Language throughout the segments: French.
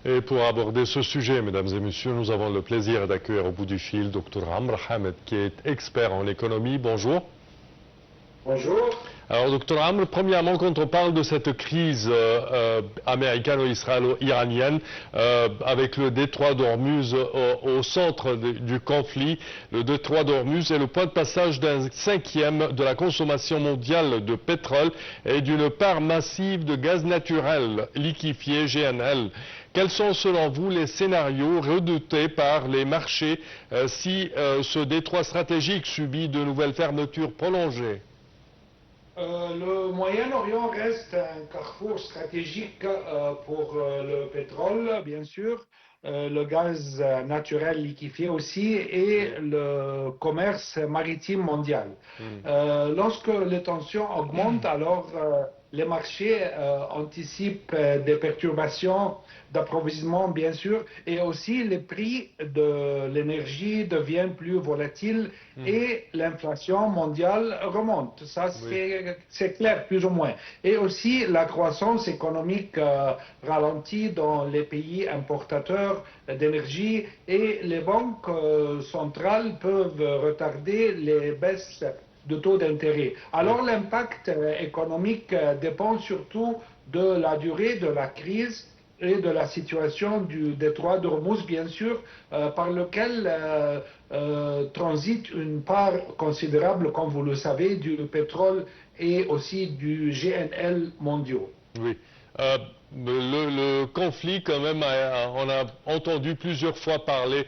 Et pour aborder ce sujet, mesdames et messieurs, nous avons le plaisir d'accueillir au bout du fil Dr Amr Hamed, qui est expert en économie. Bonjour. Bonjour. Alors, Dr Amr, premièrement, quand on parle de cette crise américano-israélo-iranienne, avec le détroit d'Ormuz au centre du conflit, le détroit d'Ormuz est le point de passage d'un cinquième de la consommation mondiale de pétrole et d'une part massive de gaz naturel liquéfié, GNL. Quels sont, selon vous, les scénarios redoutés par les marchés si ce détroit stratégique subit de nouvelles fermetures prolongées? Le Moyen-Orient reste un carrefour stratégique pour le pétrole, bien sûr, le gaz naturel liquéfié aussi et le commerce maritime mondial. Lorsque les tensions augmentent, alors les marchés anticipent des perturbations d'approvisionnement, bien sûr, et aussi les prix de l'énergie deviennent plus volatiles et l'inflation mondiale remonte. Ça, c'est clair, plus ou moins. Et aussi, la croissance économique ralentit dans les pays importateurs d'énergie et les banques centrales peuvent retarder les baisses de taux d'intérêt. Alors l'impact économique dépend surtout de la durée de la crise et de la situation du détroit d'Ormuz, bien sûr, par lequel transite une part considérable, comme vous le savez, du pétrole et aussi du GNL mondiaux. Oui. Le conflit, quand même, on a entendu plusieurs fois parler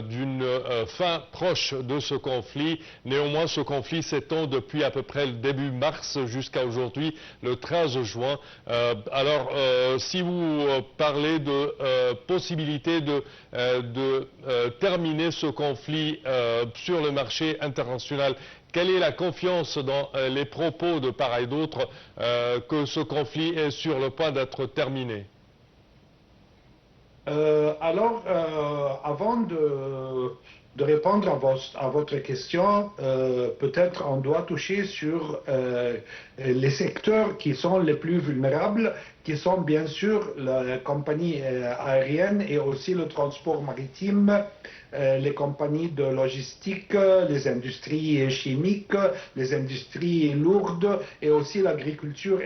d'une fin proche de ce conflit. Néanmoins, ce conflit s'étend depuis à peu près le début mars jusqu'à aujourd'hui, le 13 juin. Alors, si vous parlez de possibilité de terminer ce conflit sur le marché international, quelle est la confiance dans les propos de part et d'autre que ce conflit est sur le point d'être terminé? Avant de répondre à votre question, peut-être on doit toucher sur les secteurs qui sont les plus vulnérables, qui sont bien sûr la compagnie aérienne et aussi le transport maritime, les compagnies de logistique, les industries chimiques, les industries lourdes et aussi l'agriculture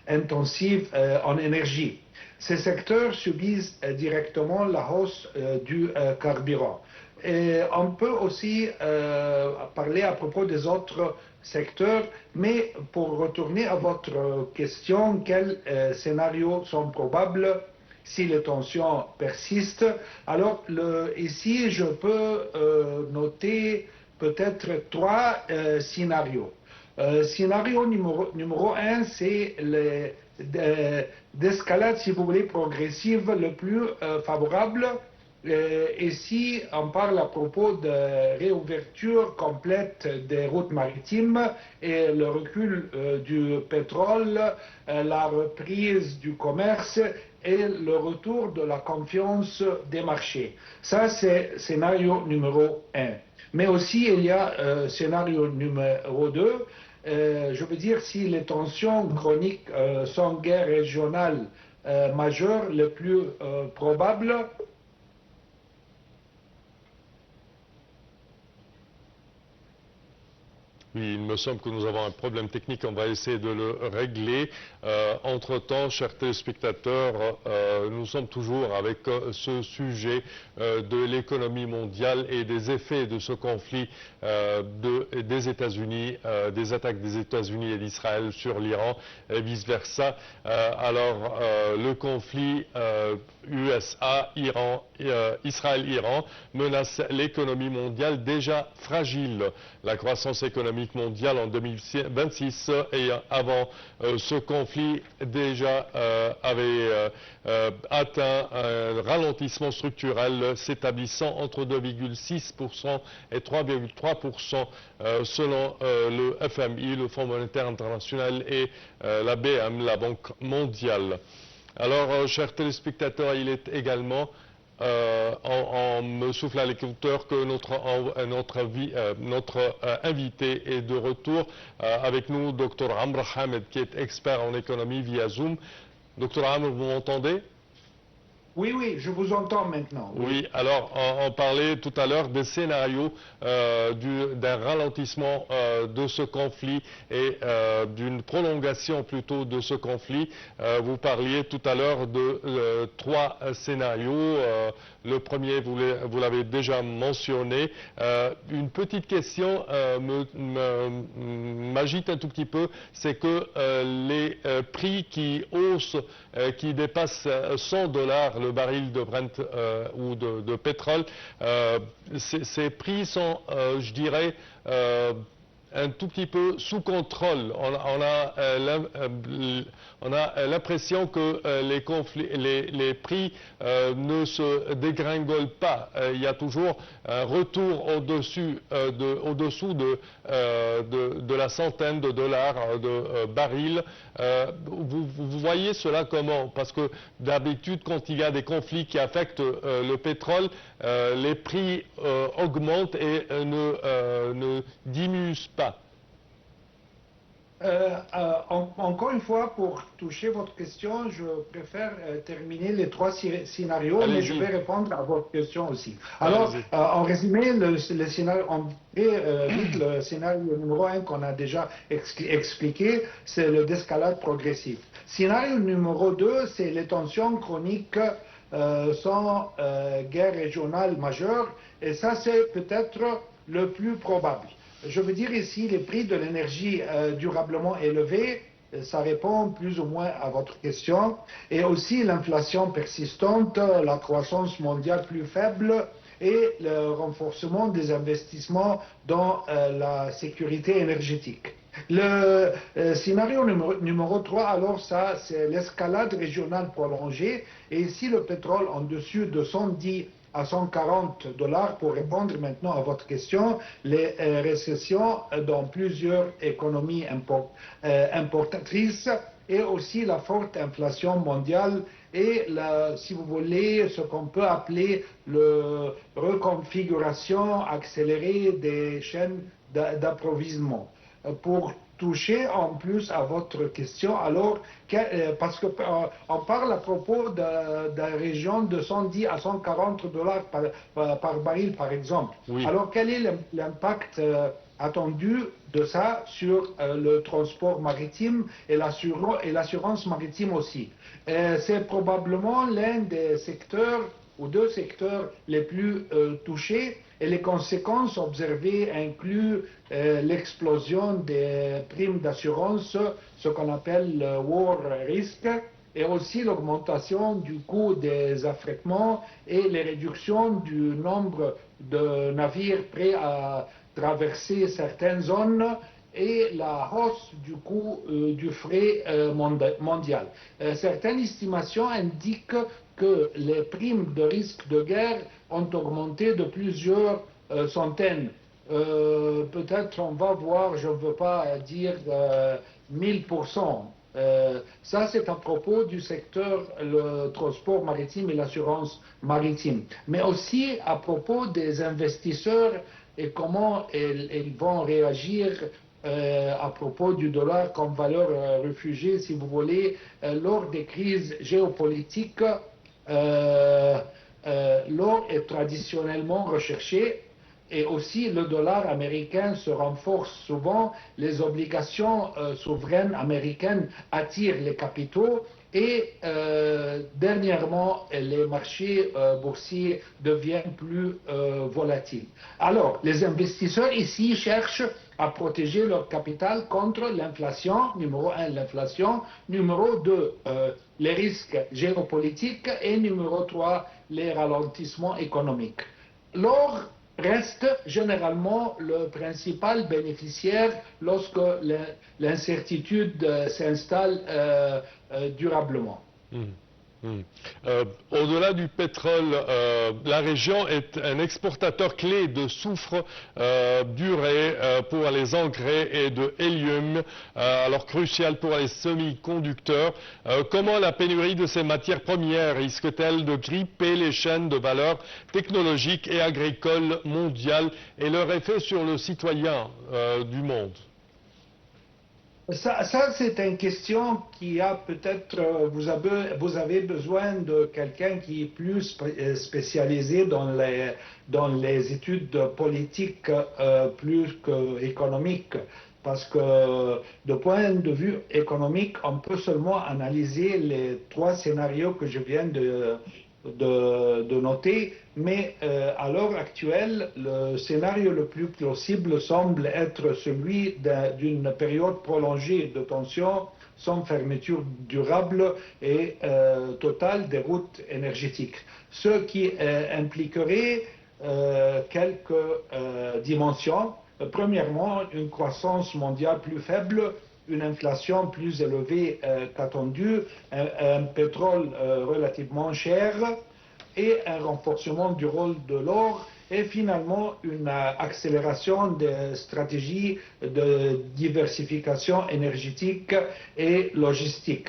intensive en énergie. Ces secteurs subissent directement la hausse du carburant. Et on peut aussi parler à propos des autres secteurs, mais pour retourner à votre question, quels scénarios sont probables si les tensions persistent? Alors ici, je peux noter peut-être trois scénarios. Scénario numéro un, c'est d'escalade, si vous voulez, progressive le plus favorable. Ici, on parle à propos de réouverture complète des routes maritimes et le recul du pétrole, la reprise du commerce et le retour de la confiance des marchés. Ça, c'est scénario numéro un. Mais aussi, il y a scénario numéro 2. Je veux dire, si les tensions chroniques sont guerres régionales majeures, les plus probables, Oui, il me semble que nous avons un problème technique, on va essayer de le régler. Entre-temps, chers téléspectateurs, nous sommes toujours avec ce sujet de l'économie mondiale et des effets de ce conflit des États-Unis, des attaques des États-Unis et d'Israël sur l'Iran et vice-versa. Alors, le conflit Israël-Iran menace l'économie mondiale déjà fragile. La croissance économique mondiale en 2026 et avant ce conflit déjà avait atteint un ralentissement structurel s'établissant entre 2,6% et 3,3% selon le FMI, le Fonds monétaire international et la BM, la Banque mondiale. Alors, chers téléspectateurs, il est également on me souffle à l'écouteur que notre invité est de retour avec nous, Dr Amr Hamed, qui est expert en économie via Zoom. Dr Amr, vous m'entendez? Oui, oui, je vous entends maintenant. Oui. Oui, alors on parlait tout à l'heure des scénarios d'un ralentissement de ce conflit et d'une prolongation plutôt de ce conflit. Vous parliez tout à l'heure de trois scénarios. Le premier, vous l'avez déjà mentionné. Une petite question m'agite un tout petit peu, c'est que les prix qui haussent, qui dépassent $100 le baril de Brent ou de pétrole, ces prix sont, je dirais, un tout petit peu sous contrôle. On a l'impression que les prix ne se dégringolent pas. Il y a toujours un retour au-dessous de la centaine de dollars de barils. Vous voyez cela comment? Parce que d'habitude, quand il y a des conflits qui affectent le pétrole, les prix augmentent et ne diminuent pas. Encore une fois, pour toucher votre question, je préfère terminer les trois scénarios, mais je vais répondre à votre question aussi. Alors, en résumé, le scénario, le scénario numéro 1 qu'on a déjà expliqué, c'est le d'escalade progressive. Scénario numéro 2, c'est les tensions chroniques sans guerre régionale majeure, et ça, c'est peut-être le plus probable. Je veux dire ici, les prix de l'énergie durablement élevés, ça répond plus ou moins à votre question, et aussi l'inflation persistante, la croissance mondiale plus faible et le renforcement des investissements dans la sécurité énergétique. Le scénario numéro 3, alors ça, c'est l'escalade régionale prolongée, et ici le pétrole en dessus de 110 à $140 pour répondre maintenant à votre question, les récessions dans plusieurs économies importatrices et aussi la forte inflation mondiale et, si vous voulez, ce qu'on peut appeler la reconfiguration accélérée des chaînes d'approvisionnement. Pour toucher en plus à votre question, alors, parce qu'on parle à propos d'une région de 110 à $140 par baril, par exemple. Oui. Alors, quel est l'impact attendu de ça sur le transport maritime et l'assurance maritime aussi? C'est probablement l'un des secteurs ou deux secteurs les plus touchés, et les conséquences observées incluent l'explosion des primes d'assurance, ce qu'on appelle le war risk, et aussi l'augmentation du coût des affrètements et les réductions du nombre de navires prêts à traverser certaines zones et la hausse du coût du fret mondial. Certaines estimations indiquent que les primes de risque de guerre ont augmenté de plusieurs centaines. Peut-être on va voir, je ne veux pas dire 1000%. Ça, c'est à propos du secteur, le transport maritime et l'assurance maritime. Mais aussi à propos des investisseurs et comment ils vont réagir à propos du dollar comme valeur réfugiée, si vous voulez, lors des crises géopolitiques. L'or est traditionnellement recherché et aussi le dollar américain se renforce souvent, les obligations souveraines américaines attirent les capitaux et dernièrement les marchés boursiers deviennent plus volatiles. Alors, les investisseurs ici cherchent à protéger leur capital contre l'inflation, numéro 1, l'inflation, numéro 2, les risques géopolitiques et numéro 3, les ralentissements économiques. L'or reste généralement le principal bénéficiaire lorsque l'incertitude s'installe durablement. Au-delà du pétrole, la région est un exportateur clé de soufre d'urée pour les engrais et de hélium, alors crucial pour les semi-conducteurs. Comment la pénurie de ces matières premières risque-t-elle de gripper les chaînes de valeur technologiques et agricoles mondiales et leur effet sur le citoyen du monde? Ça c'est une question qui a peut-être, vous avez besoin de quelqu'un qui est plus spécialisé dans les études politiques plus qu'économiques. Parce que de point de vue économique, on peut seulement analyser les trois scénarios que je viens de noter, mais à l'heure actuelle, le scénario le plus plausible semble être celui d'une période prolongée de tension sans fermeture durable et totale des routes énergétiques, ce qui impliquerait quelques dimensions. Premièrement, une croissance mondiale plus faible, une inflation plus élevée qu'attendue, un pétrole relativement cher et un renforcement du rôle de l'or et finalement une accélération des stratégies de diversification énergétique et logistique.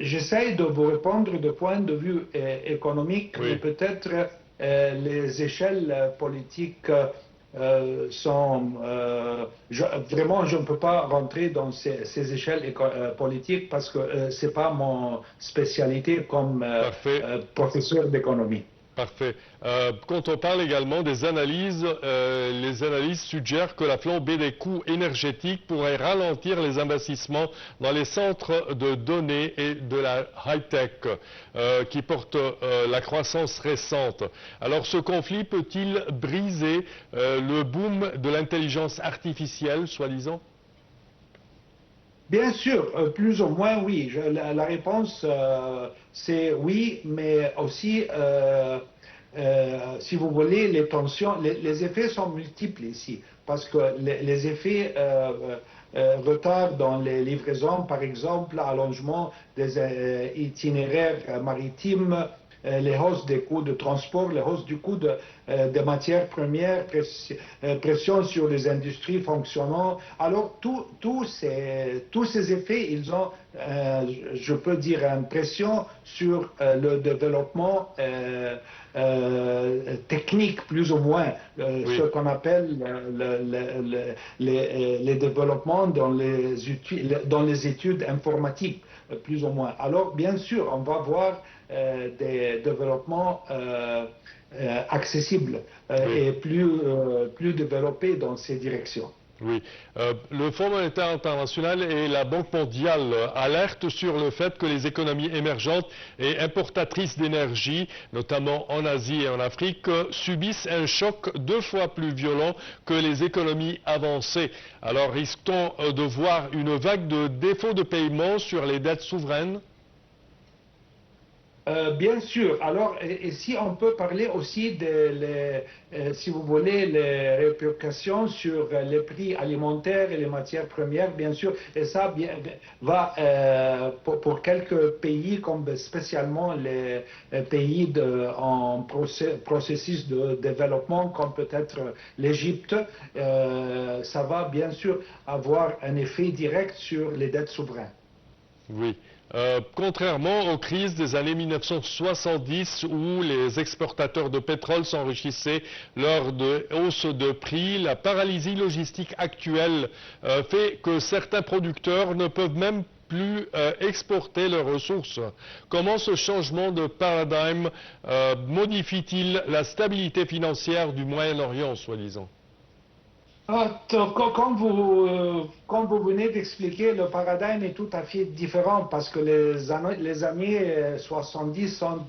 J'essaie de vous répondre de point de vue économique, oui. Mais peut-être les échelles politiques sont... vraiment, je ne peux pas rentrer dans ces échelles politiques parce que ce n'est pas mon spécialité comme professeur d'économie. Parfait. Quand on parle également des analyses, les analyses suggèrent que la flambée des coûts énergétiques pourrait ralentir les investissements dans les centres de données et de la high-tech qui portent la croissance récente. Alors ce conflit peut-il briser le boom de l'intelligence artificielle, soi-disant? Bien sûr, plus ou moins oui. La réponse, c'est oui, mais aussi, si vous voulez, les tensions, les effets sont multiples ici, parce que les effets retard dans les livraisons, par exemple, allongement des itinéraires maritimes, les hausses des coûts de transport, les hausses du coût des matières premières, pression sur les industries fonctionnant. Alors, tous ces effets, ils ont, je peux dire, une pression sur le développement technique, plus ou moins, oui. Ce qu'on appelle les développements dans les études informatiques, plus ou moins. Alors, bien sûr, on va voir des développements accessibles oui. Et plus développés dans ces directions. Oui. Le Fonds monétaire international et la Banque mondiale alertent sur le fait que les économies émergentes et importatrices d'énergie, notamment en Asie et en Afrique, subissent un choc 2 fois plus violent que les économies avancées. Alors risque-t-on de voir une vague de défauts de paiement sur les dettes souveraines? Bien sûr. Alors, et si on peut parler aussi si vous voulez, les répercussions sur les prix alimentaires et les matières premières, bien sûr, et ça va pour quelques pays, comme spécialement les pays en processus de développement, comme peut-être l'Égypte, ça va bien sûr avoir un effet direct sur les dettes souveraines. Oui. Contrairement aux crises des années 1970 où les exportateurs de pétrole s'enrichissaient lors de hausses de prix, la paralysie logistique actuelle fait que certains producteurs ne peuvent même plus exporter leurs ressources. Comment ce changement de paradigme modifie-t-il la stabilité financière du Moyen-Orient, soi-disant? Comme vous venez d'expliquer, le paradigme est tout à fait différent parce que les années 70 sont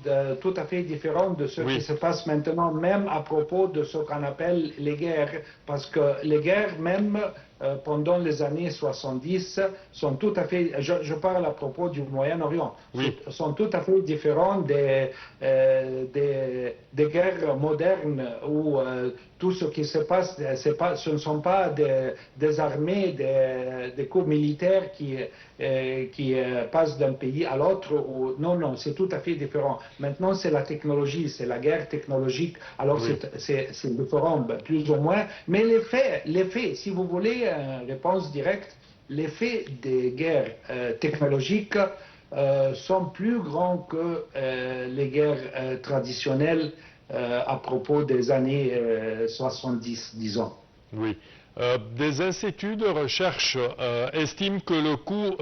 tout à fait différentes de ce oui. Qui se passe maintenant, même à propos de ce qu'on appelle les guerres. Parce que les guerres, même pendant les années 70, sont tout à fait, je parle à propos du Moyen-Orient, oui. Sont tout à fait différents des guerres modernes où tout ce qui se passe, ce ne sont pas des armées, des coups militaires qui passent d'un pays à l'autre. Non, c'est tout à fait différent. Maintenant, c'est la technologie, c'est la guerre technologique. Alors, oui. c'est différent, plus ou moins. Mais les faits, si vous voulez une réponse directe, les faits des guerres technologiques sont plus grands que les guerres traditionnelles à propos des années 70, disons. Oui. Des instituts de recherche estiment que le coût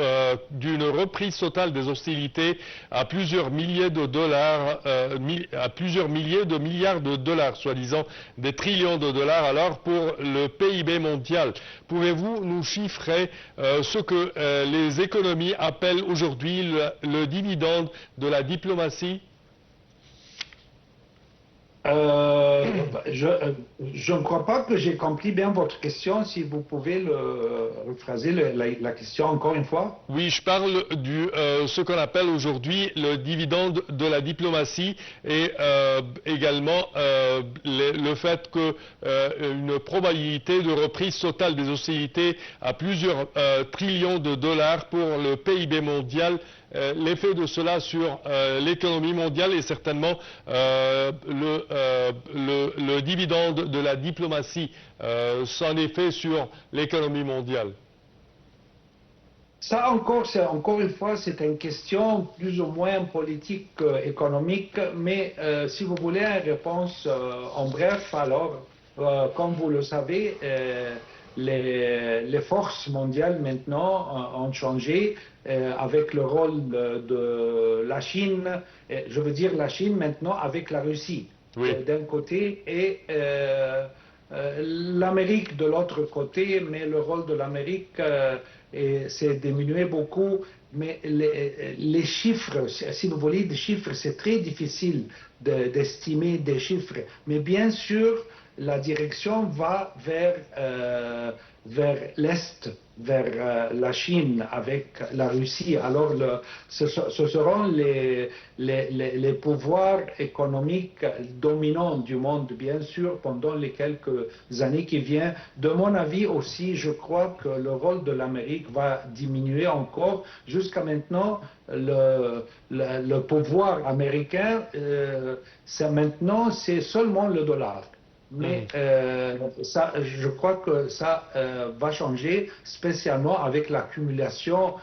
d'une reprise totale des hostilités à plusieurs milliers de dollars, à plusieurs milliers de milliards de dollars, soi-disant des trillions de dollars, alors pour le PIB mondial. Pouvez-vous nous chiffrer ce que les économies appellent aujourd'hui le dividende de la diplomatie? Je ne crois pas que j'ai compris bien votre question. Si vous pouvez rephraser la question encore une fois. Oui, je parle du ce qu'on appelle aujourd'hui le dividende de la diplomatie et également le fait que une probabilité de reprise totale des hostilités à plusieurs trillions de dollars pour le PIB mondial. L'effet de cela sur l'économie mondiale et certainement le dividende de la diplomatie, son effet sur l'économie mondiale. Ça encore une fois, c'est une question plus ou moins politique, économique, mais si vous voulez une réponse en bref, alors, comme vous le savez, les forces mondiales maintenant ont changé avec le rôle de la Chine, je veux dire la Chine maintenant avec la Russie Oui. d'un côté et l'Amérique de l'autre côté, mais le rôle de l'Amérique s'est diminué beaucoup. Mais les chiffres, si vous voulez des chiffres, c'est très difficile d'estimer des chiffres. Mais bien sûr, la direction va vers l'Est, vers la Chine avec la Russie. Alors, ce seront les pouvoirs économiques dominants du monde, bien sûr, pendant les quelques années qui viennent. De mon avis aussi, je crois que le rôle de l'Amérique va diminuer encore. Jusqu'à maintenant, le pouvoir américain, maintenant, c'est seulement le dollar. Mais ça, je crois que ça va changer, spécialement avec l'accumulation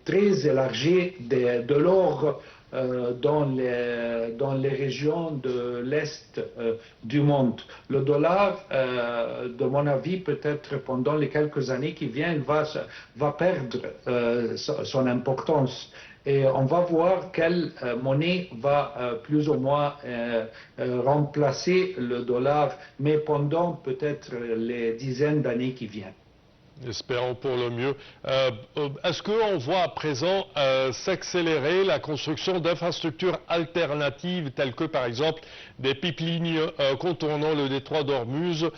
très élargie de l'or dans les régions de l'Est du monde. Le dollar, de mon avis, peut-être pendant les quelques années qui viennent, va perdre son importance. Et on va voir quelle monnaie va plus ou moins remplacer le dollar, mais pendant peut-être les dizaines d'années qui viennent. Espérons pour le mieux. Est-ce qu'on voit à présent s'accélérer la construction d'infrastructures alternatives telles que par exemple des pipelines contournant le détroit d'Ormuz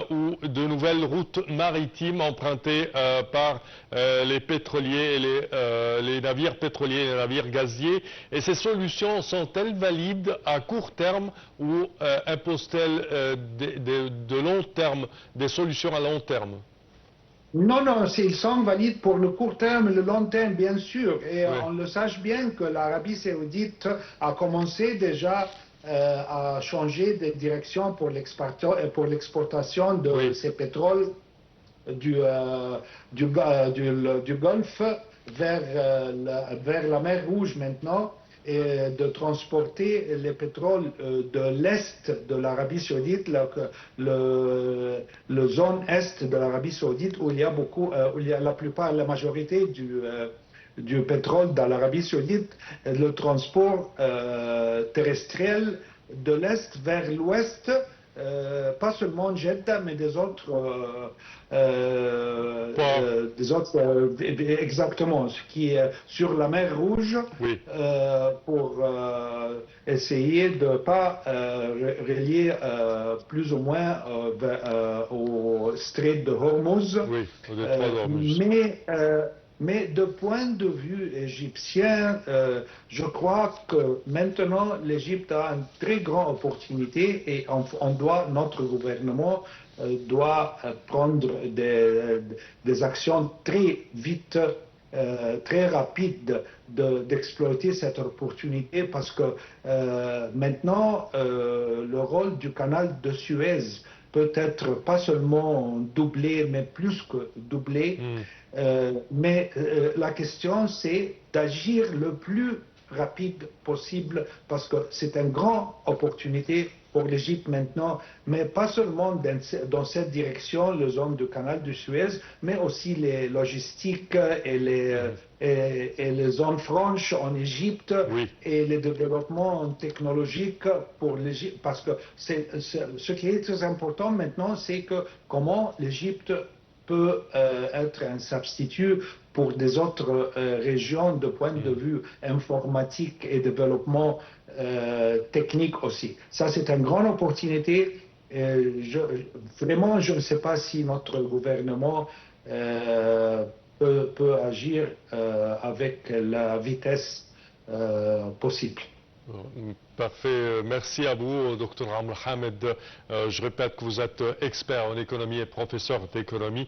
ou de nouvelles routes maritimes empruntées par les pétroliers et les navires pétroliers et les navires gaziers? Et ces solutions sont-elles valides à court terme ou imposent-elles de long terme, des solutions à long terme? Non, non, ils sont valides pour le court terme et le long terme, bien sûr. Et Oui. on le sache bien que l'Arabie saoudite a commencé déjà à changer de direction pour l'exportation de ses pétroles du Golfe vers la mer Rouge maintenant, et de transporter les pétroles de l'Est de l'Arabie saoudite, le zone Est de l'Arabie saoudite, où il y a la majorité du pétrole dans l'Arabie saoudite, le transport terrestriel de l'Est vers l'Ouest, pas seulement Jeddah, mais des autres exactement, ce qui est sur la mer Rouge, oui. pour essayer de ne pas relier plus ou moins au Strait de Hormuz. Oui, au détroit d'Ormuz. Mais de point de vue égyptien, je crois que maintenant l'Égypte a une très grande opportunité et notre gouvernement doit prendre des actions très vite, très rapides d'exploiter cette opportunité, parce que maintenant le rôle du canal de Suez peut être pas seulement doublé, mais plus que doublé. Mais la question, c'est d'agir le plus rapide possible, parce que c'est une grande opportunité pour l'Égypte maintenant, mais pas seulement dans cette direction, la zone du canal de Suez, mais aussi les logistiques et les zones franches en Égypte Oui. et les développements technologiques pour l'Égypte. Parce que ce qui est très important maintenant, c'est que comment l'Égypte peut être un substitut pour des autres régions de point de vue informatique et développement technique aussi. Ça, c'est une grande opportunité. Vraiment, je ne sais pas si notre gouvernement peut agir avec la vitesse possible. Parfait. Merci à vous, Dr Amr Hamed. Je répète que vous êtes expert en économie et professeur d'économie.